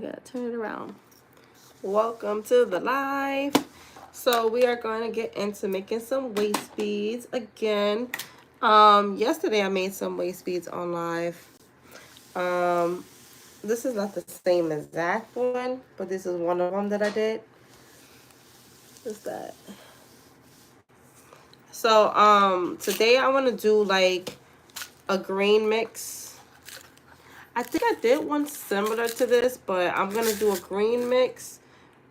we gotta turn it around. Welcome to the live. So we are going to get into making some waist beads again. Yesterday I made some waist beads on live. This is not the same exact one, but this is one of them that I did. What's that? So today I want to do like a green mix. I think I did one similar to this, but I'm gonna do a green mix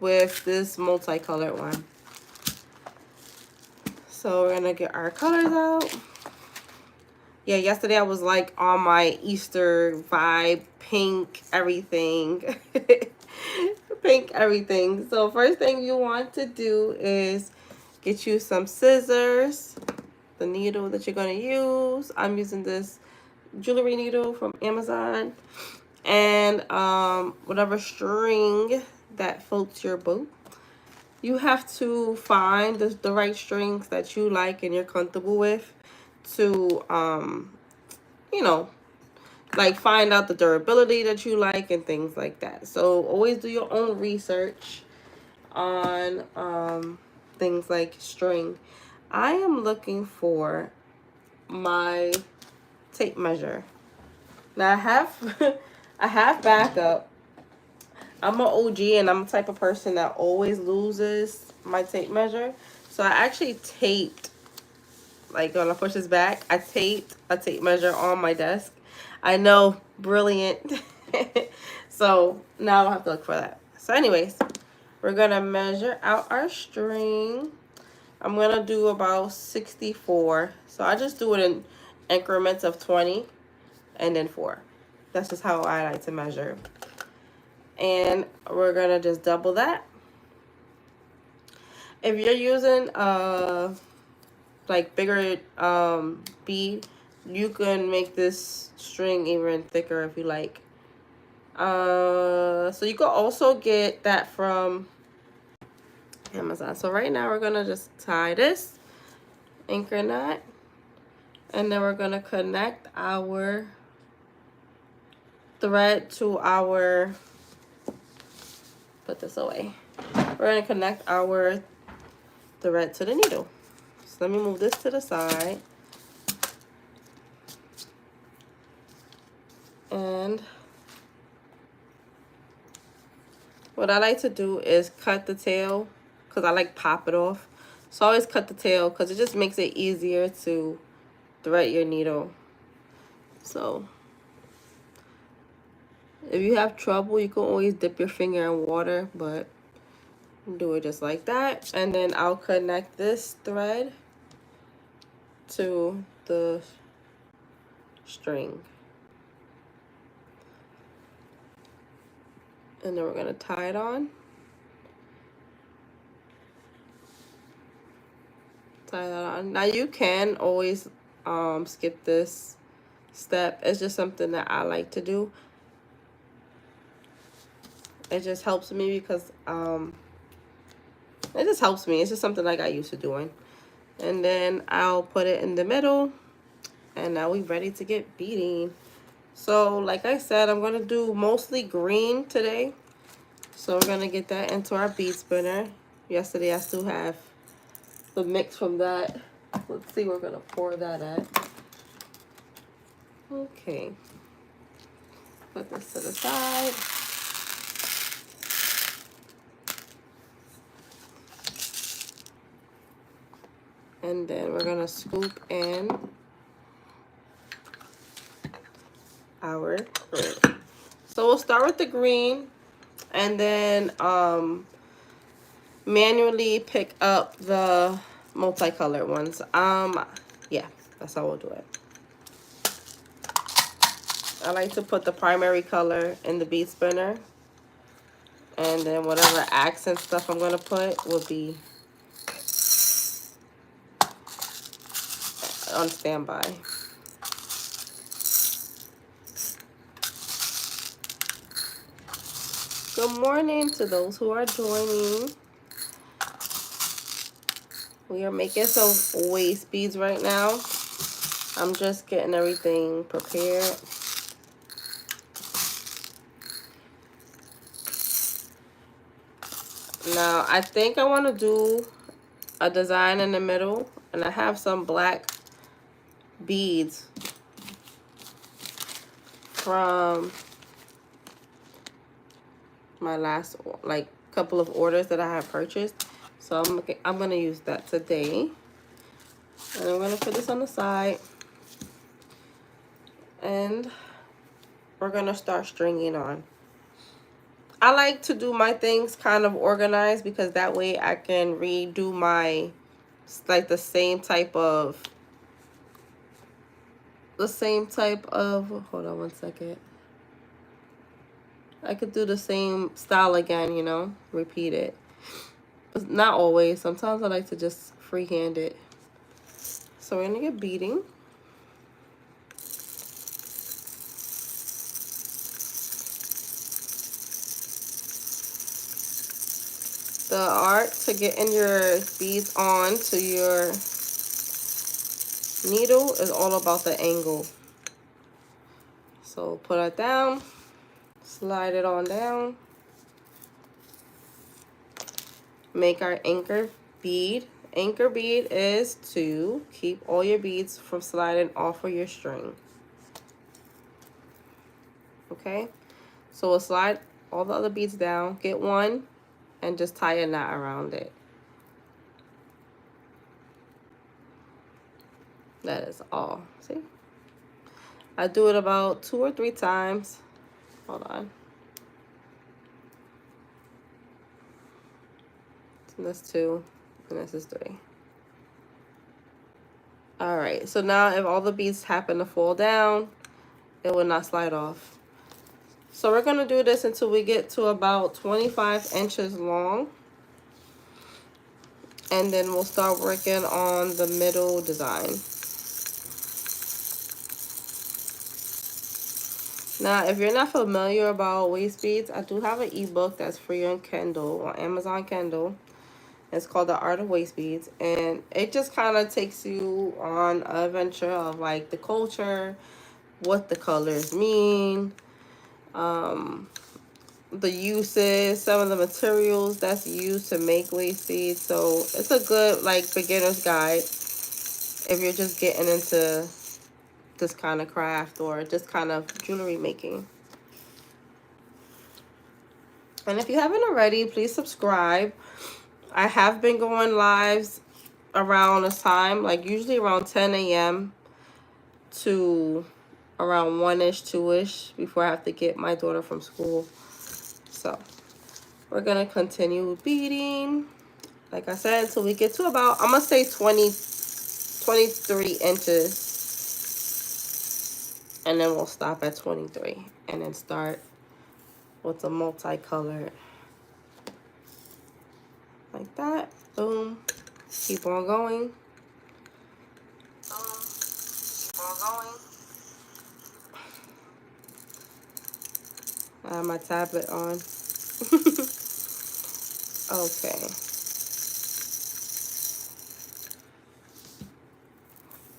with this multicolored one. So we're gonna get our colors out. Yeah, yesterday I was like on my Easter vibe, pink everything. Pink everything. So first thing you want to do is get you some scissors, the needle that you're gonna use. I'm using this jewelry needle from Amazon, and whatever string that floats your boat. You have to find the right strings that you like and you're comfortable with to you know, like find out the durability that you like and things like that. So always do your own research on things like string. I am looking for my tape measure. Now I have I have backup. I'm an OG and I'm the type of person that always loses my tape measure. So I actually taped, like when I push this back, I taped a tape measure on my desk. I know, brilliant. So now I don't have to look for that. So anyways, we're gonna measure out our string. I'm gonna do about 64. So I just do it in increments of 20 and then 4. That's just how I like to measure. And we're gonna just double that. If you're using like bigger bead, you can make this string even thicker if you like. So you can also get that from Amazon. So right now we're gonna just tie this anchor knot, and then we're gonna connect our thread to our, put this away. We're gonna connect our thread to the needle. So let me move this to the side. And what I like to do is cut the tail because I like pop it off. So I always cut the tail because it just makes it easier to thread your needle. So if you have trouble, you can always dip your finger in water, but do it just like that. And then I'll connect this thread to the string. And then we're gonna tie it on. Tie that on. Now you can always skip this step. It's just something that I like to do. It just helps me because it just helps me. It's just something like I used to doing. And then I'll put it in the middle, and now we're ready to get beading. So like I said, I'm gonna do mostly green today. So we're gonna get that into our bead spinner. Yesterday I still have the mix from that. Let's see, we're gonna pour that at. Okay. Put this to the side. And then we're gonna scoop in our green. So we'll start with the green and then manually pick up the multicolored ones. Yeah, that's how we'll do it. I like to put the primary color in the bead spinner, and then whatever accent stuff I'm gonna put will be on standby. Good morning to those who are joining. We are making some waist beads right now. I'm just getting everything prepared. Now, I think I want to do a design in the middle, and I have some black beads from my last like couple of orders that I have purchased. So I'm gonna use that today. And I'm gonna put this on the side. And we're gonna start stringing on. I like to do my things kind of organized because that way I can redo my, like the same type of, hold on one second. I could do the same style again, you know, repeat it. But not always. Sometimes I like to just freehand it. So we're gonna get beading. The art to getting your beads on to your needle is all about the angle. So put it down, slide it on down, make our anchor bead. Anchor bead is to keep all your beads from sliding off of your string. Okay, so we'll slide all the other beads down, get one, and just tie a knot around it. That is all. See? I do it about 2 or 3 times. Hold on. So that's 2, and this is 3. All right, so now if all the beads happen to fall down, it will not slide off. So we're gonna do this until we get to about 25 inches long. And then we'll start working on the middle design. Now, if you're not familiar about waist beads, I do have an ebook that's free on Kindle, on Amazon Kindle. It's called The Art of Waist Beads. And it just kind of takes you on an adventure of like the culture, what the colors mean, the uses, some of the materials that's used to make waist beads. So it's a good like beginner's guide if you're just getting into this kind of craft or just kind of jewelry making. And if you haven't already, please subscribe. I have been going lives around this time, like usually around 10 a.m. to around 1-ish, 2-ish before I have to get my daughter from school. So we're gonna continue beading, like I said, until we get to about, I'm gonna say 23 inches. And then we'll stop at 23 and then start with the multicolored. Like that. Boom. Keep on going. Boom. Keep on going. I have my tablet on. Okay.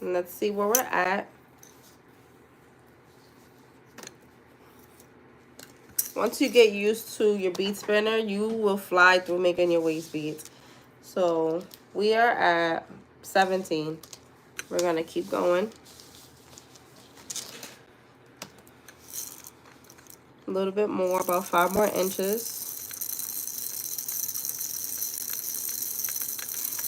And let's see where we're at. Once you get used to your bead spinner, you will fly through making your waist beads. So we are at 17. We're gonna keep going. A little bit more, about 5 more inches.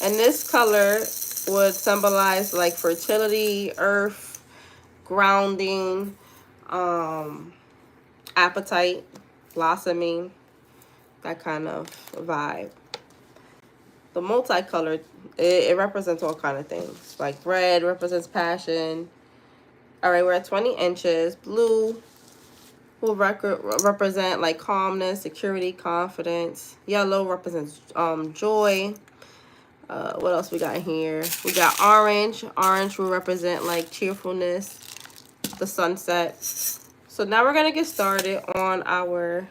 And this color would symbolize like fertility, earth, grounding, appetite, blossoming, that kind of vibe. The multicolored, it represents all kind of things. Like red represents passion. All right, we're at 20 inches. Blue will represent like calmness, security, confidence. Yellow represents joy. What else we got here? We got orange. Orange will represent like cheerfulness, the sunset. So now we're gonna get started on our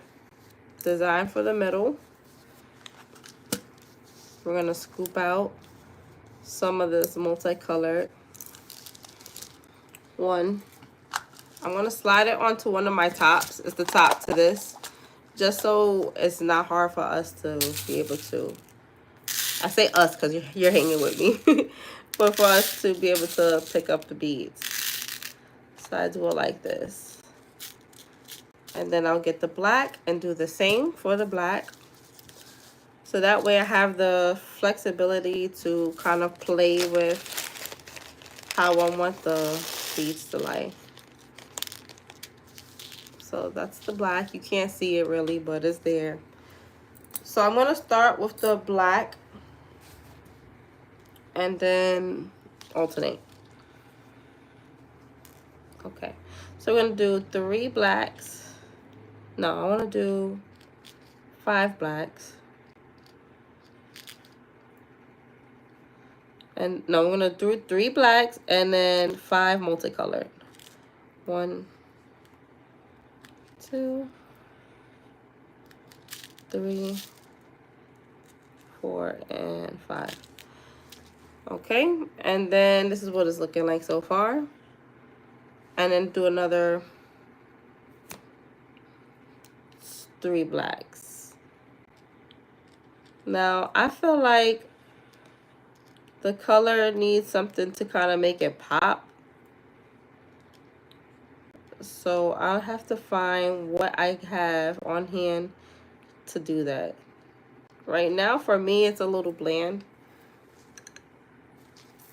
design for the middle. We're gonna scoop out some of this multicolored one. I'm gonna slide it onto one of my tops. It's the top to this. just so it's not hard for us to be able to, I say us because you're hanging with me, but for us to be able to pick up the beads. So I do it like this. And then I'll get the black and do the same for the black. So that way I have the flexibility to kind of play with how I want the beads to lie. So that's the black. You can't see it really, but it's there. So I'm going to start with the black and then alternate. Okay. So we're going to do 3 blacks. No, I want to do 5 blacks. And no, we're going to do 3 blacks and then 5 multicolored. 1, 2, 3, 4, and 5. Okay, and then this is what it's looking like so far. And then do another 3 blacks. Now, I feel like the color needs something to kind of make it pop. So I'll have to find what I have on hand to do that. Right now, for me, it's a little bland.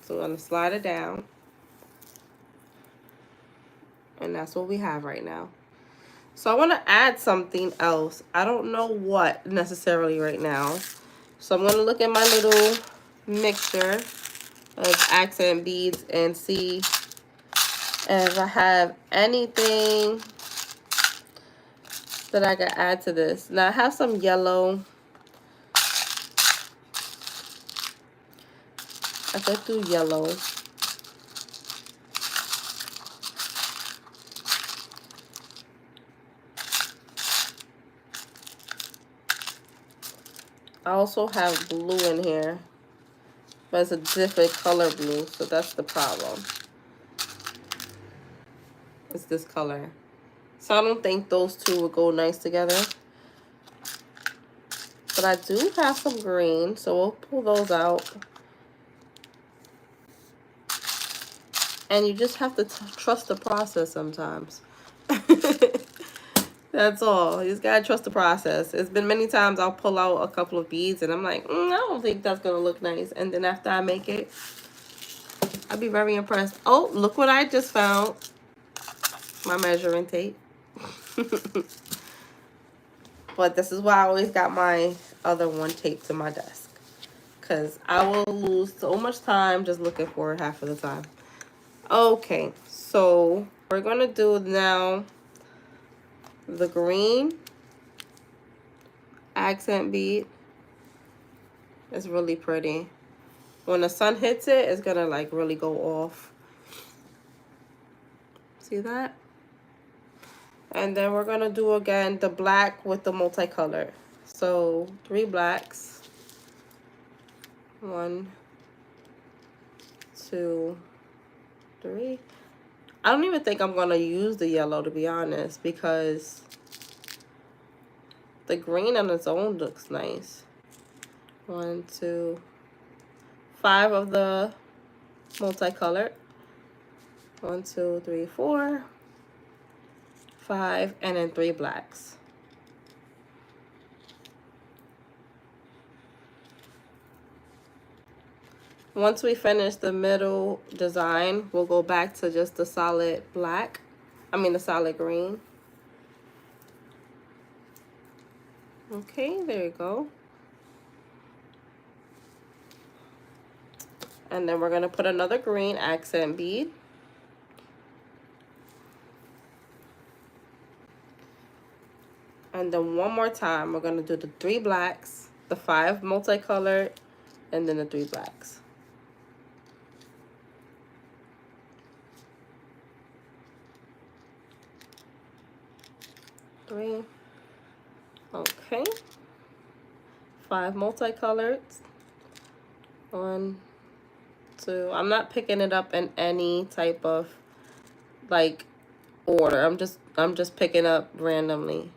So I'm going to slide it down. And that's what we have right now. So I want to add something else. I don't know what necessarily right now. So I'm going to look at my little mixture of accent beads and see if I have anything that I can add to this. Now I have some yellow. I could do yellow. I also have blue in here, but it's a different color blue, so that's the problem. It's this color. So I don't think those two would go nice together. But I do have some green, so we'll pull those out. And you just have to trust the process sometimes. That's all. You just gotta trust the process. It's been many times I'll pull out a couple of beads and I'm like, I don't think that's gonna look nice. And then after I make it, I'll be very impressed. Oh, look what I just found. My measuring tape. But this is why I always got my other one taped to my desk. Because I will lose so much time just looking for it half of the time. Okay, so we're going to do now the green accent bead. It's really pretty. When the sun hits it, it's going to like really go off. See that? And then we're going to do again the black with the multicolor. So 3 blacks. 1, 2, 3. I don't even think I'm going to use the yellow, to be honest, because the green on its own looks nice. 1, 2, 5 of the multicolored. 1, 2, 3, 4, 5, and then 3 blacks. Once we finish the middle design, we'll go back to just the solid black. The solid green. Okay, there you go. And then we're going to put another green accent bead. And then one more time, we're going to do the 3 blacks, the 5 multicolored, and then the 3 blacks. Three. Okay. 5 multicolored. 1, 2. I'm not picking it up in any type of like order. I'm just picking up randomly.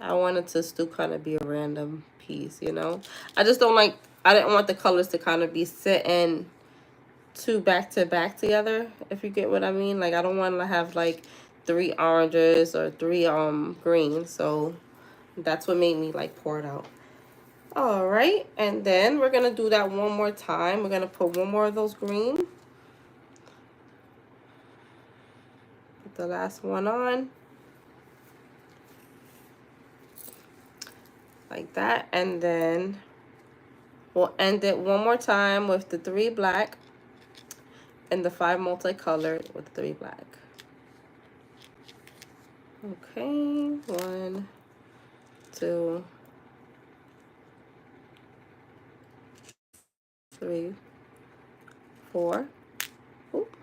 I wanted to still kind of be a random piece, you know. I just don't like, I didn't want the colors to kind of be sitting two back to back together, if you get what I mean. Like I don't want to have like 3 oranges or 3 greens. So that's what made me like pour it out. All right, and then we're gonna do that one more time. We're gonna put one more of those green. Put the last one on. Like that, and then we'll end it one more time with the 3 black and the 5 multicolored with 3 black. Okay, 1, 2, 3, 4. Oop.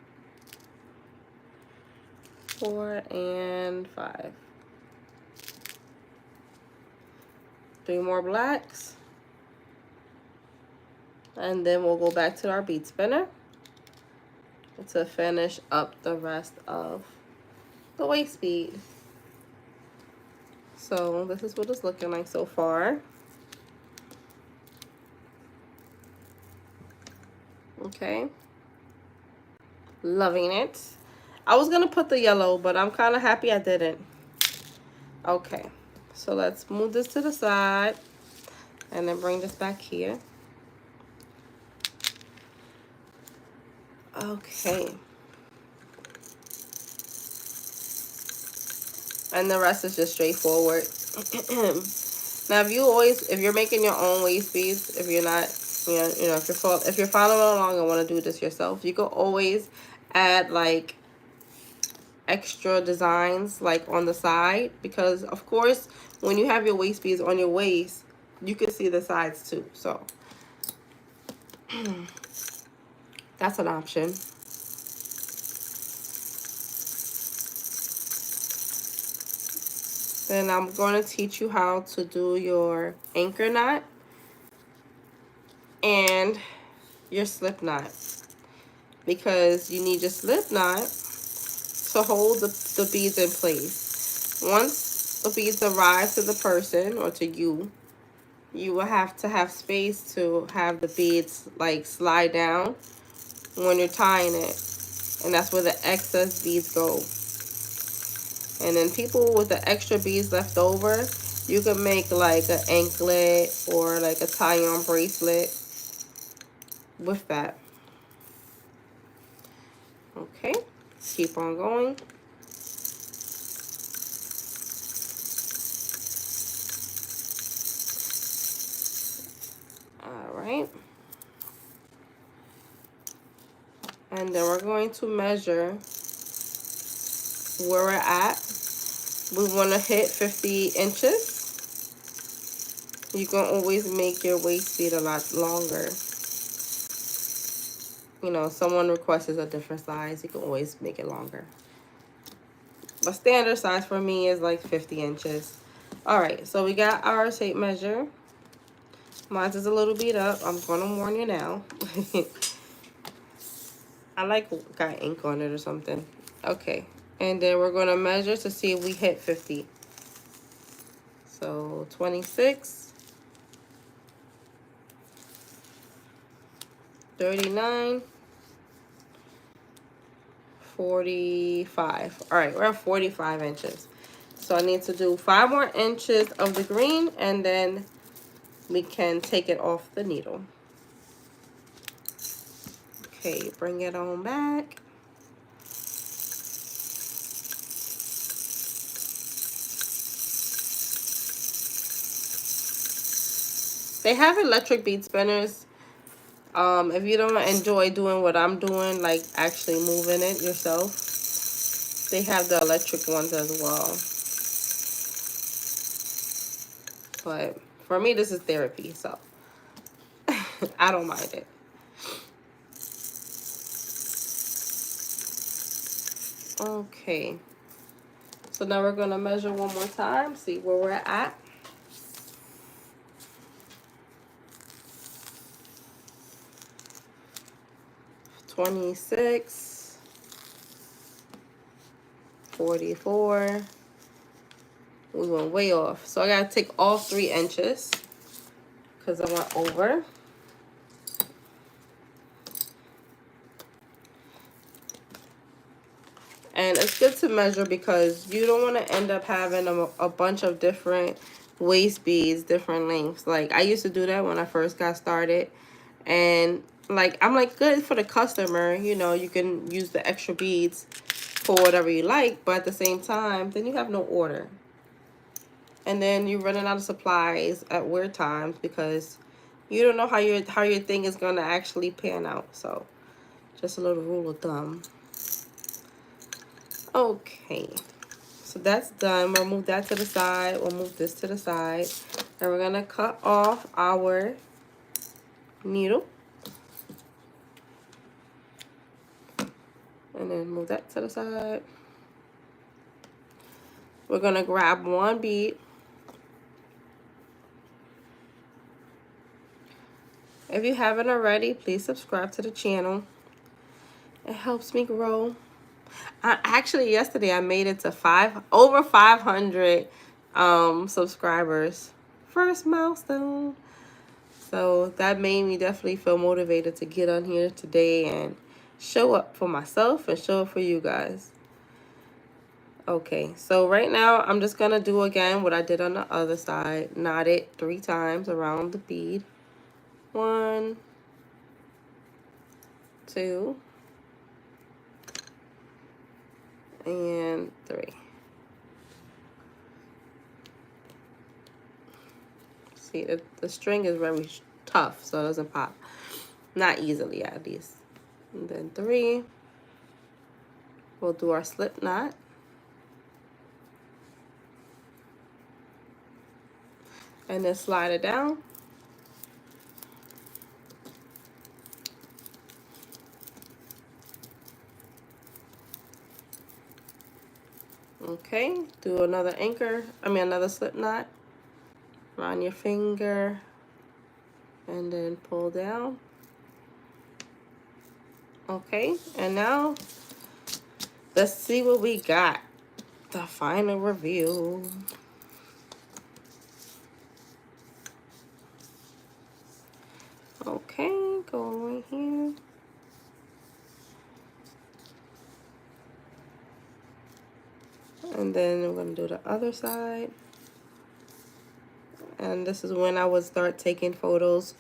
4 and 5. 3 more blacks. And then we'll go back to our bead spinner to finish up the rest of the waist bead. So this is what it's looking like so far. Okay. Loving it. I was gonna put the yellow, but I'm kind of happy I didn't. Okay. So let's move this to the side and then bring this back here. Okay. And the rest is just straightforward. Now, if you're making your own waist beads, if you're not, if you're following along and want to do this yourself, you can always add like extra designs like on the side, because of course when you have your waist beads on your waist, you can see the sides too. So that's an option. Then I'm going to teach you how to do your anchor knot and your slip knot, because you need your slip knot to hold the beads in place. Once the beads arrive to the person or to you, you will have to have space to have the beads like slide down when you're tying it, and that's where the excess beads go. And then people with the extra beads left over, you can make like an anklet or like a tie-on bracelet with that. Okay, keep on going. All right. And then we're going to measure where we're at. We want to hit 50 inches. You can always make your waist bead a lot longer. You know, someone requests a different size, you can always make it longer. But standard size for me is like 50 inches. All right, so we got our tape measure. Mine is a little beat up. I'm going to warn you now. I like got ink on it or something. Okay, and then we're going to measure to see if we hit 50. So 26, 39, 45. All right, we're at 45 inches. So I need to do 5 more inches of the green, and then we can take it off the needle. Okay, bring it on back. They have electric bead spinners. If you don't enjoy doing what I'm doing, like actually moving it yourself, they have the electric ones as well. But for me, this is therapy, so I don't mind it. Okay. So now we're going to measure one more time, see where we're at. $26, $44, We went way off. So I gotta take all 3 inches because I went over. And it's good to measure because you don't want to end up having a bunch of different waist beads, different lengths. Like I used to do that when I first got started. And like I'm like, good for the customer, you know, you can use the extra beads for whatever you like, but at the same time, then you have no order. And then you're running out of supplies at weird times because you don't know how your thing is gonna actually pan out. So just a little rule of thumb. Okay, so that's done. We'll move that to the side. We'll move this to the side. And we're gonna cut off our needle. And then move that to the side. We're gonna grab 1 bead. If you haven't already, please subscribe to the channel. It helps me grow. Actually, yesterday I made it to over 500 subscribers. First milestone. So that made me definitely feel motivated to get on here today and show up for myself and show up for you guys. Okay, so right now I'm just gonna do again what I did on the other side. Knot it 3 times around the bead. 1, 2, and 3. See, the string is very tough, so it doesn't pop. Not easily, at least. And then 3. We'll do our slip knot. And then slide it down. Okay, do another slip knot around your finger, and then pull down. Okay, and now let's see what we got. The final review. Okay, go right here. And then we're going to do the other side. And this is when I would start taking photos.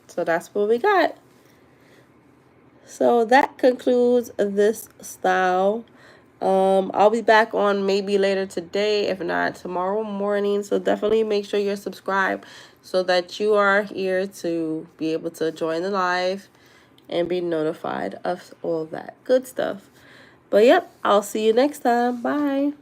So that's what we got. So that concludes this style. I'll be back on maybe later today, if not tomorrow morning. So definitely make sure you're subscribed so that you are here to be able to join the live and be notified of all that good stuff. But yep, I'll see you next time. Bye.